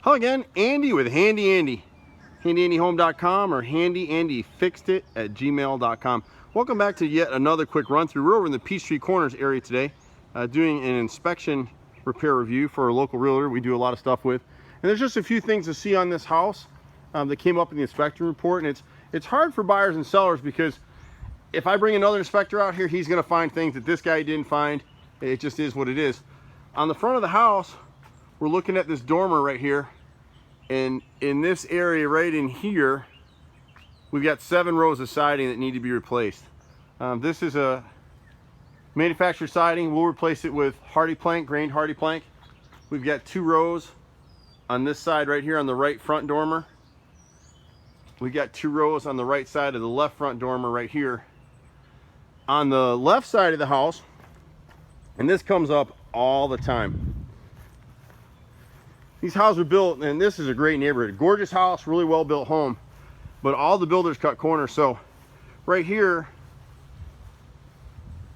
Hello again, Andy with Handy Andy. HandyAndyHome.com or HandyAndyFixedIt@gmail.com. Welcome back to yet another quick run through. We're over in the Peachtree Corners area today, doing an inspection repair review for a local realtor we do a lot of stuff with. And there's just a few things to see on this house that came up in the inspection report. And it's hard for buyers and sellers because if I bring another inspector out here, he's going to find things that this guy didn't find. It just is what it is. On the front of the house, we're looking at this dormer right here. And in this area right in here, we've got 7 rows of siding that need to be replaced. This is a manufactured siding. We'll replace it with hardy plank, grained hardy plank. We've got 2 rows on this side right here on the right front dormer. We've got 2 rows on the right side of the left front dormer right here. On the left side of the house, and this comes up all the time. These houses were built, and this is a great neighborhood. Gorgeous house, really well built home. But all the builders cut corners. So right here,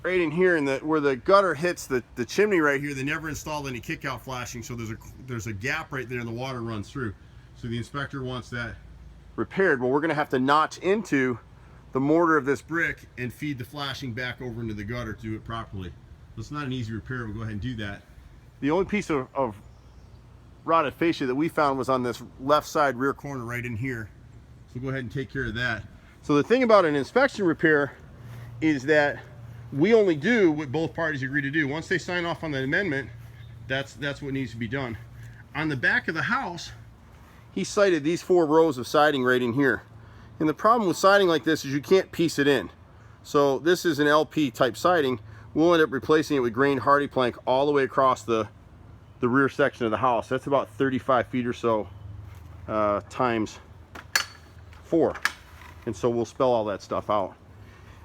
right in here, where the gutter hits the chimney right here, they never installed any kick-out flashing. So there's a gap right there and the water runs through. So the inspector wants that repaired. Well, we're gonna have to notch into the mortar of this brick and feed the flashing back over into the gutter to do it properly. So it's not an easy repair. We'll go ahead and do that. The only piece of rotted fascia that we found was on this left side rear corner right in here. So we'll go ahead and take care of that. So the thing about an inspection repair is that we only do what both parties agree to do. Once they sign off on the amendment, that's what needs to be done. On the back of the house, he cited these 4 rows of siding right in here. And the problem with siding like this is you can't piece it in. So this is an LP type siding. We'll end up replacing it with grained hardy plank all the way across the rear section of the house. That's about 35 feet or so times 4. And so we'll spell all that stuff out.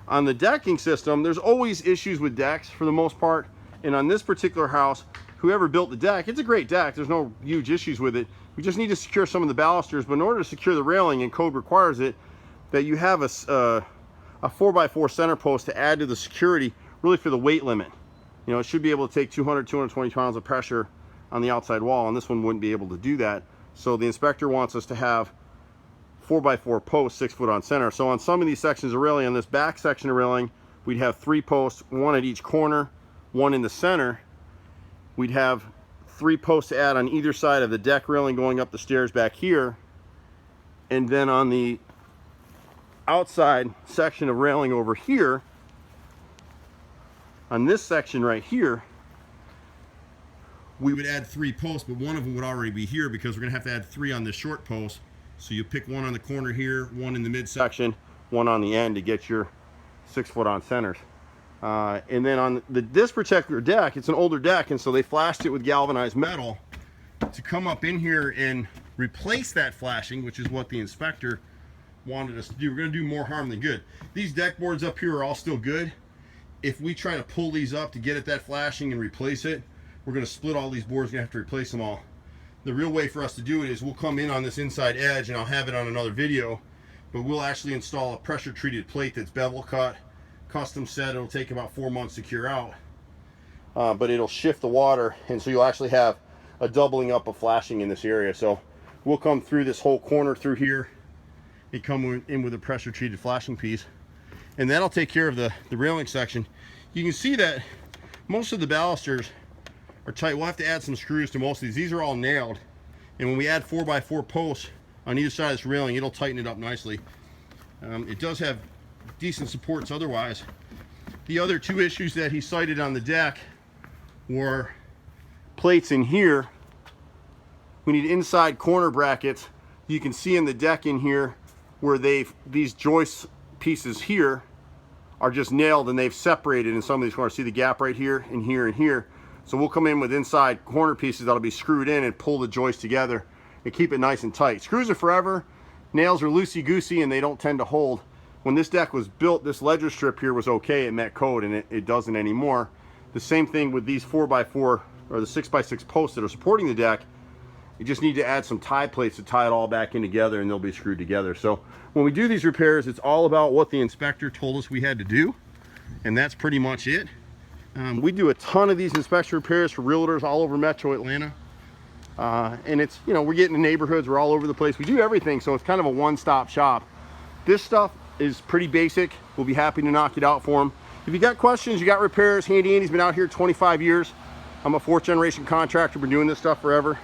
On the decking system, there's always issues with decks for the most part. And on this particular house, whoever built the deck, it's a great deck. There's no huge issues with it. We just need to secure some of the balusters. But in order to secure the railing, and code requires it, that you have a 4x4 center post to add to the security, really for the weight limit. You know, it should be able to take 200, 220 pounds of pressure on the outside wall, and this one wouldn't be able to do that. So the inspector wants us to have 4x4 posts 6 foot on center. So on some of these sections of railing, on this back section of railing, we'd have 3 posts, 1 at each corner, 1 in the center. We'd have 3 posts to add on either side of the deck railing going up the stairs back here. And then on the outside section of railing over here, on this section right here, we would add 3 posts, but one of them would already be here because we're gonna have to add 3 on this short post. So you pick 1 on the corner here, 1 in the midsection, 1 on the end to get your 6 foot on centers. And then on this particular deck, it's an older deck, and so they flashed it with galvanized metal to come up in here and replace that flashing, which is what the inspector wanted us to do. We're gonna do more harm than good. These deck boards up here are all still good. If we try to pull these up to get at that flashing and replace it, we're going to split all these boards. We're going to have to replace them all. The real way for us to do it is we'll come in on this inside edge, and I'll have it on another video, but we'll actually install a pressure treated plate that's bevel cut, custom set. It'll take about 4 months to cure out, but it'll shift the water, and so you'll actually have a doubling up of flashing in this area. So we'll come through this whole corner through here and come in with a pressure treated flashing piece, and that'll take care of the railing section. You can see that most of the balusters are tight. We'll have to add some screws to most of these. These are all nailed, and when we add 4x4 posts on either side of this railing, it'll tighten it up nicely. It does have decent supports otherwise. The other 2 issues that he cited on the deck were plates in here. We need inside corner brackets. You can see in the deck in here where these joist pieces here are just nailed, and they've separated in some of these corners. See the gap right here and here and here. So we'll come in with inside corner pieces that'll be screwed in and pull the joist together and keep it nice and tight. Screws are forever. Nails are loosey-goosey and they don't tend to hold. When this deck was built, this ledger strip here was okay. It met code, and it doesn't anymore. The same thing with these 4x4 or the 6x6 posts that are supporting the deck. You just need to add some tie plates to tie it all back in together, and they'll be screwed together. So when we do these repairs, it's all about what the inspector told us we had to do, and that's pretty much it. We do a ton of these inspection repairs for realtors all over Metro Atlanta. And it's, you know, we're getting in neighborhoods, we're all over the place, we do everything, so it's kind of a one-stop shop. This stuff is pretty basic. We'll be happy to knock it out for them. If you got questions, you got repairs, Handy Andy's been out here 25 years. I'm a 4th generation contractor, been doing this stuff forever.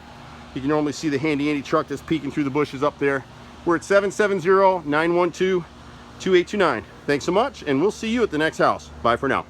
You can normally see the Handy Andy truck that's peeking through the bushes up there. We're at 770-912-2829. Thanks so much, and we'll see you at the next house. Bye for now.